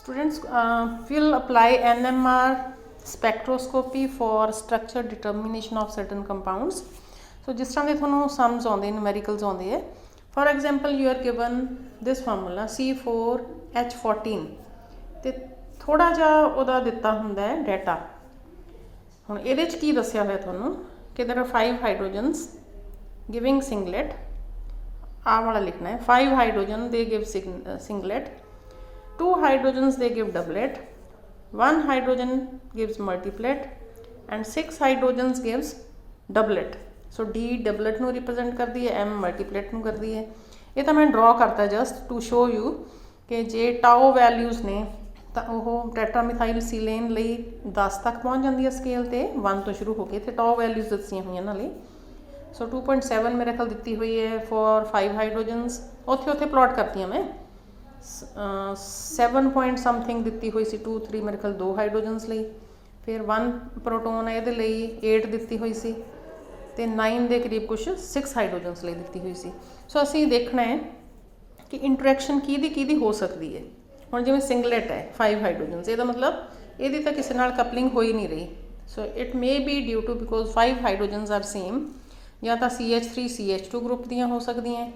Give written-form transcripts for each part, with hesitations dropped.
Students will apply NMR spectroscopy for structure determination of certain compounds. So जिस तरह के थोनों sums आते हैं numericals आते हैं. For example, you are given this formula C4H14 ते थोड़ा जा उदा दिता हुंदा है डेटा. हुण इहदे च की दस्सिया होया तुहानूं कि there are 5 hydrogens giving singlet. आ वाला लिखना है 5 hydrogen they give singlet, 2 hydrogens they give doublet, 1 hydrogen gives multiplet and 6 hydrogens gives doublet. So D doublet ਨੂੰ represent करती है, M multiplet ਨੂੰ करती है. ये तो मैं ड्रॉ करता जस्ट टू शो यू कि जे टाओ वैल्यूज़ ने तो वह टैट्रामिथाइल सीलेन ਲਈ 10 तक पहुँच जाती है स्केल ते 1 तो शुरू होके ते टाओ वैल्यूज़ दसियां हुई नाले. सो 2.7 मेरे ख्याल दी हुई है फॉर 5 हाइड्रोजनस. उत्थे प्लॉट करती हैं मैं 7 पॉइंट समथिंग दी हुई सी 2 3 मेरे ख्याल 2 हाइड्रोजनस ਲਈ. फिर 1 प्रोटोन है ये 8 दी हुई सी तो 9 के करीब कुछ 6 हाइड्रोजनस ਲਈ दी हुई सी. सो असी देखना है कि इंटरैक्शन की हो सकती है. हुण जिवें सिंगलेट है 5 हाइड्रोजनस ये मतलब ये तो किसी नाल कपलिंग हो ही नहीं रही. So it may be due to because 5 hydrogens are same, या तो CH3 CH2 ग्रुप दियाँ हो सकती हैं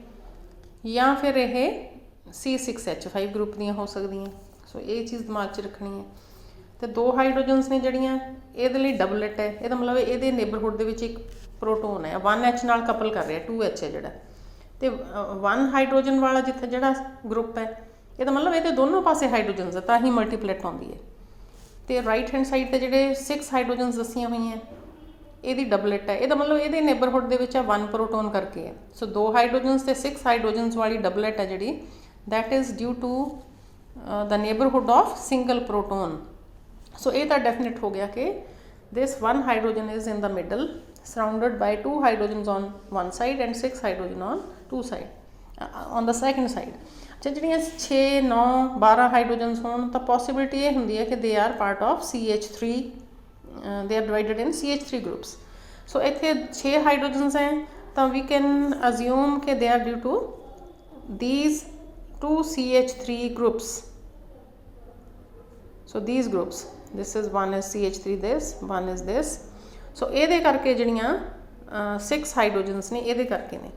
या फिर यह C6H5 ग्रुप दियाँ हो सकती हैं. सो ये चीज़ दिमाग च रखनी है. तो 2 हाइड्रोजनस ने जड़ियाँ ये डबलेट है, ये मतलब ये नेबरहुड के एक प्रोटोन है 1H नाल कपल कर रहा है 2H है जोड़ा. तो 1 हाइड्रोजन वाला जिथे जोड़ा ग्रुप है ये मतलब ये दोनों पासे हाइड्रोजनस है तो ही मल्टीप्लेट आती है. तो राइट हैंड साइड पर जोड़े 6 हाइड्रोजनस दसियाँ हुई हैं ये डबलेट है, ये मतलब ये नेबरहुड के 1 प्रोटोन करके है. सो 2 हाइड्रोजनस तो 6 हाइड्रोजनस वाली डबलेट है जी that is due to the neighbourhood of single proton. So ये तो डेफिनेट हो गया कि this 1 hydrogen is in the middle surrounded by 2 hydrogens on one side and 6 hydrogen on two side on the second side. अच्छा जी 6 9 12 हाइड्रोजनस हो तो possibility ये होंगी है कि they are part of CH3, they are divided in CH3 groups. So इत्थे 6 hydrogens हैं तो we can assume कि they are due to these 2 CH3 groups. So these groups, this is one is CH3 this, one is this. So ये करके जड़ियाँ 6 hydrogens ने ये करके ने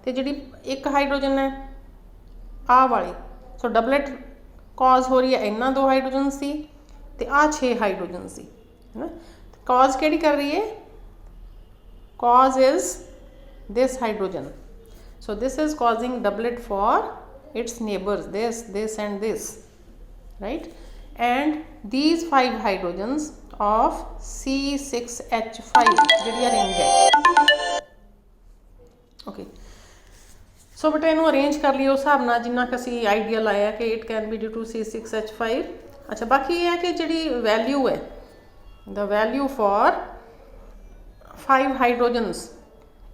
तो जी एक हाइड्रोजन है आ वाली. सो डबलेट कॉज हो रही है इन्ना 2 हाइड्रोजन्स की तो आ 6 हाइड्रोजन्स की है ना. कॉज केड़ी कर रही है, cause is this hydrogen. So this is causing doublet for its neighbours this and this right. And these 5 hydrogens of C6H5 जी रिंग है. ओके सो बेटा इनू अरेंज कर लियो उस हिसाब नाल जिन्ना कि आइडिया लाया कि it can be due to C6H5. अच्छा बाकी ये है कि जी वैल्यू है the value for 5 hydrogens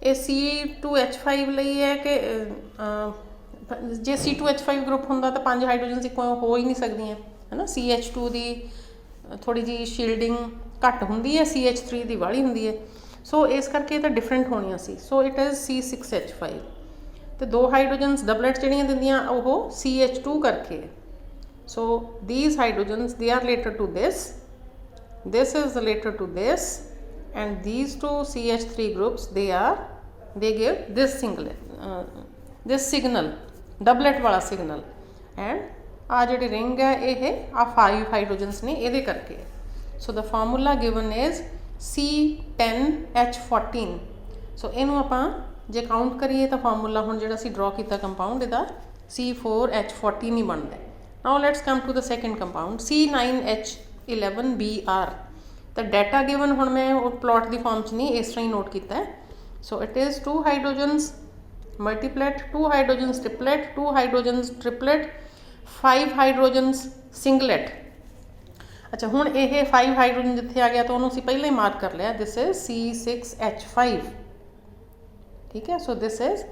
ये C2H5 ਲਈ है कि जे C2H5 ग्रुप होंदा तो 5 हाइड्रोजन्स एक हो ही नहीं सकती है ना. CH2 की थोड़ी जी शील्डिंग घट होंगी है, CH3 की वाली होंगी है. सो इस करके तो डिफरेंट होनिया सी. सो इट इज़ C6H5 तो 2 हाइड्रोजन्स डबलेट जड़ियाँ दिंदियाँ वो CH2 करके. So these hydrogens they are related to this is related to this and these 2 CH3 groups they give this this signal doublet वाला signal and आ जी ring है ये आ 5 hydrogens ने ये करके. So the formula given is C10H14. सो इनू आप जे काउंट करिए तो फार्मूला हुण जिहड़ा असीं ड्रॉ किया कंपाउंड इहदा C4H14 ही बनता है. Now let's come to the second compound C9H11Br. तो डाटा गिवन हुण मैं वो प्लॉट की फॉर्म च नहीं इस तरह ही नोट किया है. So it is 2 hydrogens multiplet, 2 hydrogens triplet, 2 hydrogens triplet, 5 hydrogens singlet. अच्छा हुण ये 5 हाइड्रोजन जिथे आ गया तो उन्होंने पहले ही मार्क कर लिया दिस इज C6H5 ठीक है. So this is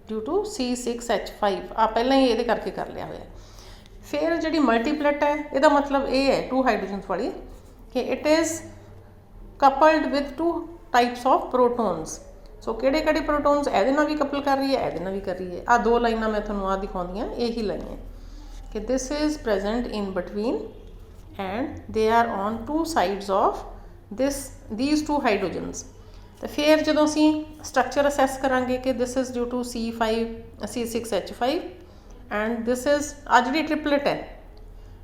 due to C6H5 आ पहले ही ये करके कर लिया हुआ. फिर जी मल्टीप्लेट है यदा मतलब ये है 2 हाइड्रोजन्स वाली कि it is coupled with 2 types of protons. So किहड़े प्रोटोन्स ये भी कपल कर रही है ये भी कर रही है. आ 2 लाइनां मैं तुहानूं आ दिखाउंदी हां यही लाइयां कि this is present in between and they are on two sides of these two hydrogens. तो फिर जो असी स्ट्रक्चर असैस करांगे कि this is due to C6H5 and this is आ जी ट्रिपलेट है,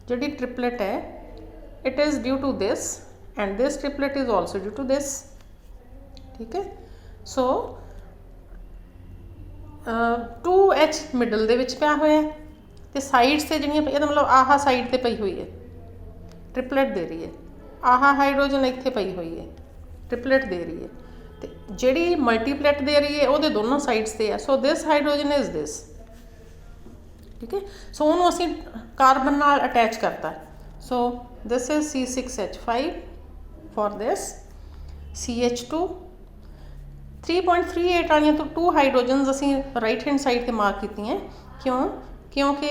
जी ट्रिपलेट है it is due to this and this triplet is also due to this. ठीक है, सो 2H मिडल दे विच पिया होया ते साइड्स से जिहड़ियां ये मतलब आह साइड ते पई हुई है ट्रिपलेट दे रही है, आह हाइड्रोजन इत्थे पई हुई है ट्रिपलेट दे रही है, तो जिहड़ी मल्टीप्लेट दे रही है वो दोनों साइड्स ते है। So this hydrogen is this. ठीक है, सो उन्होंने असीं कार्बन नाल अटैच करता। So this is C6H5 for this CH2 3.38 वाली तो 2 हाइड्रोजनस असीं राइट हैंड साइड ते मार्क कीतियां। क्यों? क्योंकि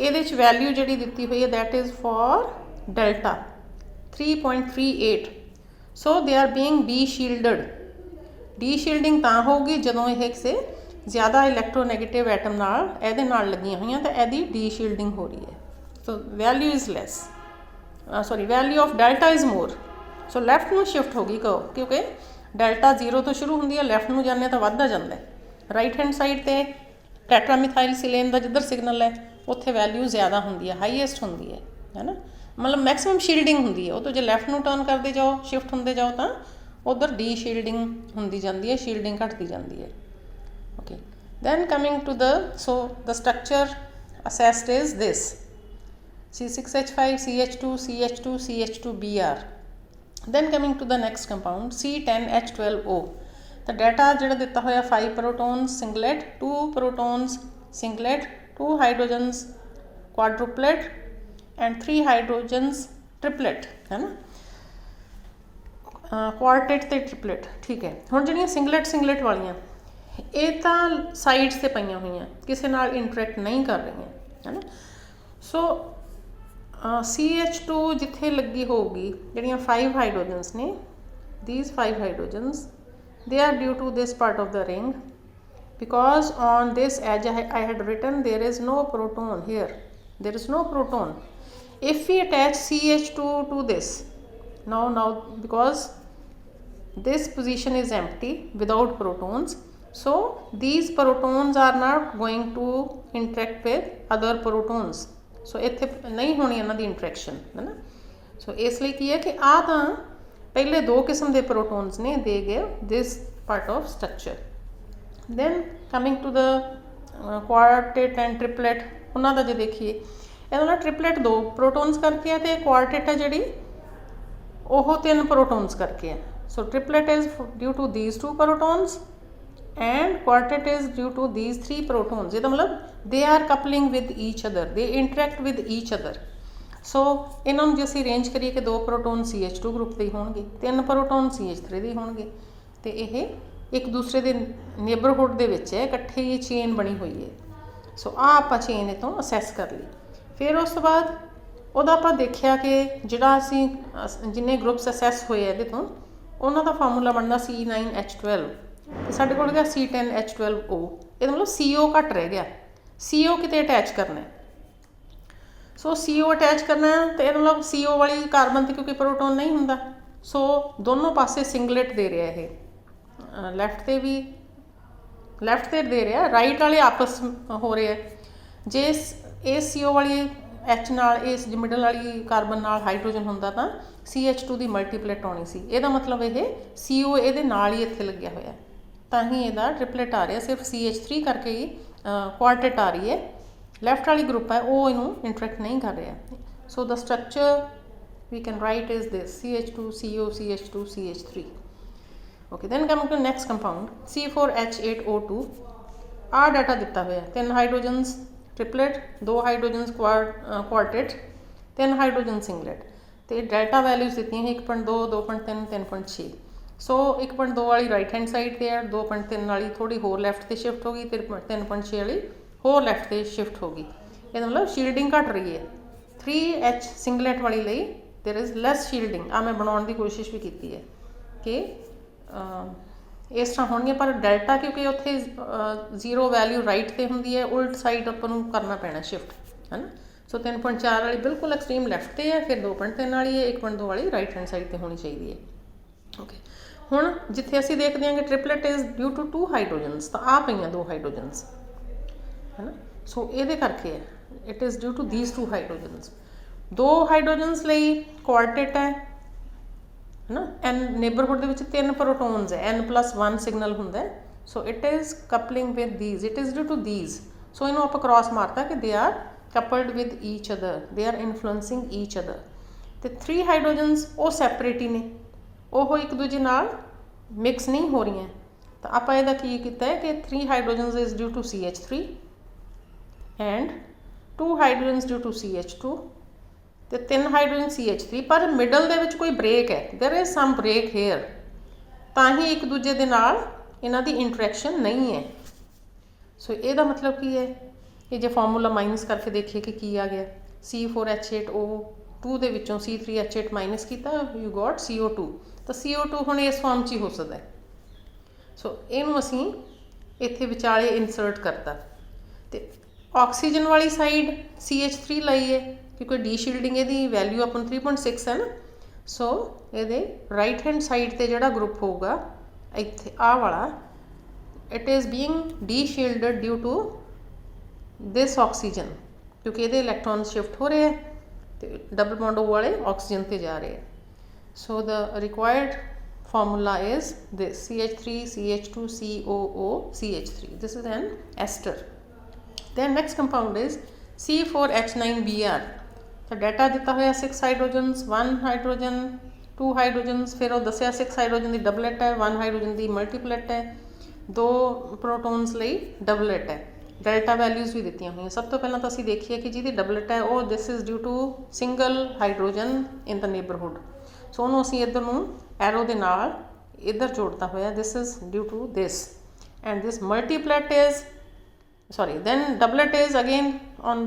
ये वैल्यू जी दी हुई है that is for delta 3.38। So they are being deshielded. Deshielding तां होगी जदों ये किसी ज़्यादा इलैक्ट्रोनैगेटिव एटम नाल इहदे नाल लगियां हुई तो इहदी डी शील्डिंग हो रही है। So value is less, sorry value of delta is more. So left में शिफ्ट होगी क्योंकि डेल्टा 0 तो शुरू होंगी है, लैफ्ट में जाने तो वधदा जाता है। राइट हैंड साइड ते टैट्रामिथाइल सिलेन का जिधर सिग्नल है उत्थे वैल्यू ज़्यादा होंगी है, हाईएस्ट होंगी है ना, मतलब मैक्सिमम शील्डिंग होंगी है। वो तो जो लैफ्ट में टर्न करते जाओ शिफ्ट होंदे जाओ तो उधर डी शील्डिंग होंदी जाती है, शील्डिंग घटती जाती है। Okay, then coming to so the structure assessed is this C6H5 CH2 CH2 CH2Br। then coming to the next compound C10H12O। तो डाटा जो दिता होया 5 protons singlet, 2 protons singlet, 2 hydrogens quadruplet and 3 hydrogens triplet है ना, quartet ते triplet. ठीक है, हुण जिहड़ियां सिंगलेट सिंगलेट वालियां ये तो साइड्स से पईयां हुईयां, किसी नाल इंटरैक्ट नहीं कर रही है ना। सो CH2 जिथे लगी होगी जिहड़ियां 5 हाइड्रोजन्स ने, these 5 hydrogens they are due to this part of the ring because on this edge I had written there is no proton here, there is no proton. If we attach CH2 to this now because this position is empty without protons, so these protons are not going to interact with other protons, so इत्थे नहीं होनी इन्हां दी interaction है ना। सो इसलिए की है कि आ तां पहले 2 किस्म के प्रोटॉन्स ने दे गए this part of structure. Then coming to the quartet and triplet, उन्हों का जो देखिए ये ट्रिपलेट 2 प्रोटॉन्स करके है तो क्वार्टेट है जी वो 3 प्रोटॉन्स करके है। So triplet is due to these 2 protons and quartet is due to these 3 protons. ये मतलब they are coupling with each other, they interact with each other. So इन्होंने जो असीं अरेंज करिए कि 2 प्रोटॉन CH2 ग्रुप के होणगे, 3 प्रोटॉन CH3 के होणगे, तो ये एक दूसरे के नेबरहुड दे विच है, इकट्ठे ही चेन बनी हुई है। सो आपां चेन इतों असैस कर ली। फिर उस तो बाद उहदा आपां देखिया कि जिहड़ा असीं जिन्ने ग्रुप्स असैस होए इहदे तों उन्हां दा फार्मूला बनना C9H12 ते साडे कोल गया C10H12O। ये मतलब CO घट रह गया, CO किते अटैच करना है। सो CO अटैच करना है तो यह मतलब CO वाली कार्बन तो क्योंकि प्रोटोन नहीं होंदा, सो दोनों पासे सिंगलेट दे रहा है, लैफ्ट ते भी लैफ्ट ते दे रहा, राइट वाले आपस हो रहे हैं। जे इस CO वाली H नाल इस मिडल वाली कार्बन नाल हाइड्रोजन होंदा तो CH2 की मल्टीप्लेट आनी सी। ਇਹਦਾ मतलब ये CO ਇਹਦੇ ਨਾਲ ही इत्थे लग्या होया, तां ही ਇਹਦਾ ट्रिपलेट आ रहा, सिर्फ CH3 करके ही क्वार्टेट आ रही है। लैफ्ट वाली ग्रुप है वो इनू इंटरैक्ट नहीं कर रहा। So the structure we can write is this CH2 CO CH2 CH3। Okay, then coming to next compound C4H8O2। आ डाटा दिता हुआ 3 hydrogens triplet, 2 hydrogens quartet, 3 hydrogen singlet. तो डाटा वैल्यूज दी हैं 1.2 2.3 3.6। सो 1.2 वाली राइट हैंड साइड पर है, 2.3 वाली थोड़ी होर लैफ्ट से शिफ्ट होगी, 3.6 वाली होर लैफ्ट से शिफ्ट होगी। ये मतलब शील्डिंग घट रही है। 3H सिंगलेट वाली लई देयर इज़ लैस शील्डिंग। आ मैं बनाने की कोशिश भी की है कि इस तरह होनी, पर डेल्टा क्योंकि उत्थे 0 वैल्यू राइट से होंगी है, उल्ट साइड अपन करना पैना शिफ्ट है ना। सो 3.4 वाली बिल्कुल एक्सट्रीम लैफ्ट ते है, फिर 2.3 वाली है, 1.2 वाली राइट हैंड साइड ते होनी चाहिए है। ओके, हुण जिथे असीं देखते हैं कि ट्रिपलेट इज़ ड्यू टू 2 हाइड्रोजनस, तो आ पईआं 2 हाइड्रोजनस है ना। सो ये करके है, it is due to these 2 hydrogens. 2 hydrogens लई क्वार्टेट है ना, n neighbourhood they which 3 protons है, n+1 सिग्नल हुंदा है। So it is coupling with these, it is due to these. So इनू आपां क्रॉस मारता कि they are coupled with each other, they are influencing each other. तो 3 हाइड्रोजनस वो separate ही ने, वो एक दूजे नाल मिक्स नहीं हो रही हैं। तो आपां इहदा की कीता है कि 3 hydrogens is due to CH3 and 2 hydrogens due to CH2 तो 3 हाइड्रोजन CH3, पर मिडल दे विच कोई ब्रेक है, there is some break here, तां ही एक दूजे दे नाल इन्हां दी इंटरैक्शन नहीं है। सो ਇਹਦਾ मतलब की है कि जे फॉर्मूला माइनस करके देखिए कि की आ गया, C4H8O2 ਦੇ ਵਿੱਚੋਂ C3H8 माइनस किया, यू गॉट CO2। तो CO2 ਹੁਣ इस फॉर्म 'ਚ ही हो सकता है। सो ਇਹਨੂੰ ਅਸੀਂ ਇੱਥੇ ਵਿਚਾਲੇ इंसर्ट करता, तो ऑक्सीजन वाली साइड CH3 ਲਈ है क्योंकि डी शील्डिंग ਇਹਦੀ वैल्यू अपन 3.6 है ना। सो ਇਹਦੇ राइट हैंड साइड ਤੇ ਜਿਹੜਾ ग्रुप होगा ਇੱਥੇ ਆ वाला, it is being deshielded due to this oxygen, क्योंकि ये इलैक्ट्रॉन शिफ्ट हो रहे हैं तो डबल बॉन्ड O वाले ऑक्सीजन पे जा रहे हैं। So the required formula is this CH3 CH2 COO CH3, this is an ester. Then next compound is C4H9Br। तो डाटा दिता होया 6 हाइड्रोजनस, 1 हाइड्रोजन, 2 हाइड्रोजनस, फिर वो दसिया 6 हाइड्रोजन की डबलेट है, 1 हाइड्रोजन की मल्टीपलेट है, 2 प्रोटोन्स ਲਈ डबलेट है। डेल्टा वैल्यूज़ भी दी हुई। सब तो पहला तो असीं देखिए कि जिहदी डबलेट है वो this is due to single hydrogen in the neighbourhood. So उन्होंने असीं इधर नूं एरो दे नाल इधर जोड़ता होया, this is due to this, and this multiplet is sorry then doublet is again on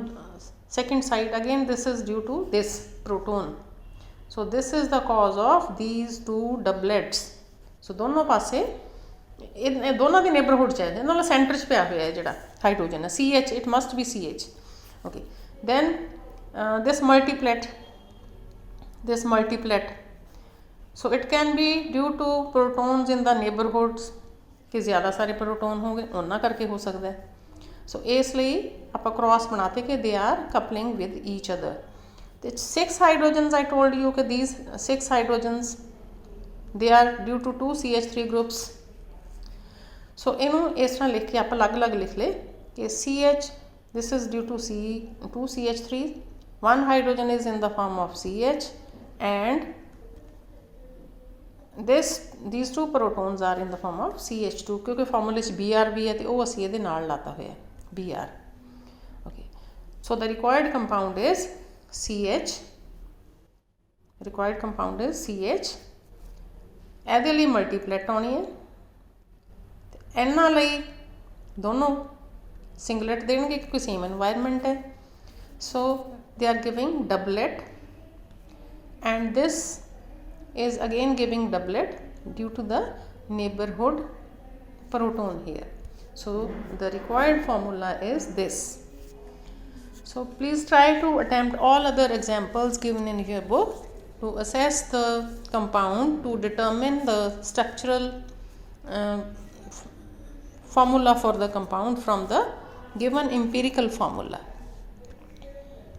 second side, again this is due to this proton. So this is the cause of these 2 doublets. So दोनों पासे दोनों की neighbourhood च है, इन्होंने centre च पिया हुआ है जोड़ा हाइड्रोजन है CH, it must be CH। Okay, then this multiplet, so it can be due to protons in the neighbourhoods, कि ज़्यादा सारे प्रोटोन होंगे उन्ना करके हो सकता है। सो इसलिए आप क्रॉस बनाते कि they are coupling with each other. तो 6 हाइड्रोजनस आई टोल्ड यू कि these 6 hydrogens they are due to 2 CH3 groups. So इनू इस तरह लिख के आप अलग अलग लिख ले कि CH, this is due to 2 CH3, 1 hydrogen is in the form of CH and these 2 protons are in the form of CH2, क्योंकि फॉर्मूले Br भी है तो वो असी ये नाल लाता हुआ Br। Okay, so the required compound is CH, required compound is CH। ਇਹਦੇ ਲਈ मल्टीप्लेट आनी है, इन्हां ਲਈ दोनों सिंगलेट देंगे क्योंकि सेम एनवायरनमेंट है। So they are giving doublet and this is again giving doublet due to the neighborhood proton here. So the required formula is this. So please try to attempt all other examples given in your book to assess the compound, to determine the structural formula for the compound from the given empirical formula.